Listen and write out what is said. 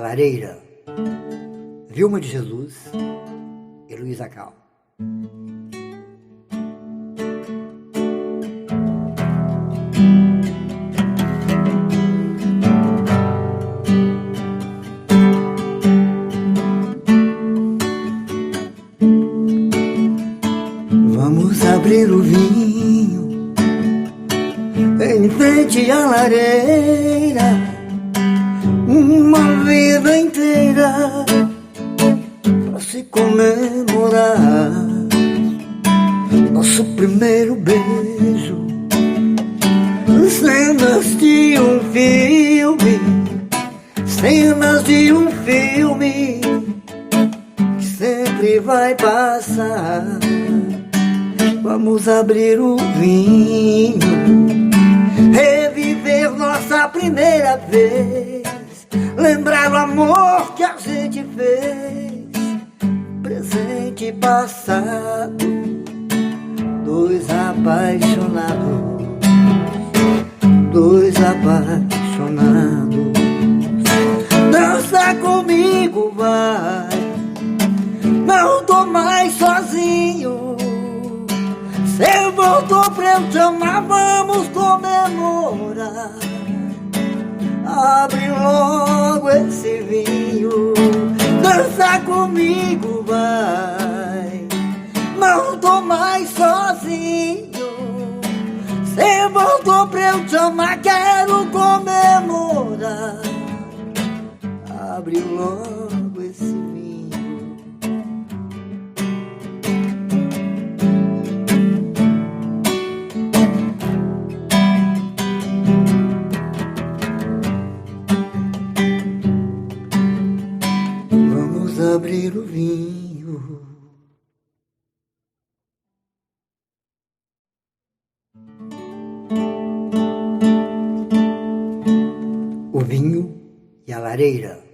Lareira, Vilma de Jesus e Luísa Cal. Vamos abrir o vinho em frente à lareira, uma vida inteira pra se comemorar nosso primeiro beijo. Cenas de um filme, cenas de um filme que sempre vai passar. Vamos abrir o vinho, reviver nossa primeira vez, lembrar o amor que a gente fez, presente e passado, dois apaixonados, dois apaixonados. Dança comigo, vai, não tô mais sozinho. Você voltou pra eu te amar, vamos comemorar. Abre logo esse vinho, dança comigo, vai, não tô mais sozinho. Você voltou pra eu te amar, quero comemorar. Abre logo esse vinho. Vamos abrir o vinho. O vinho e a lareira.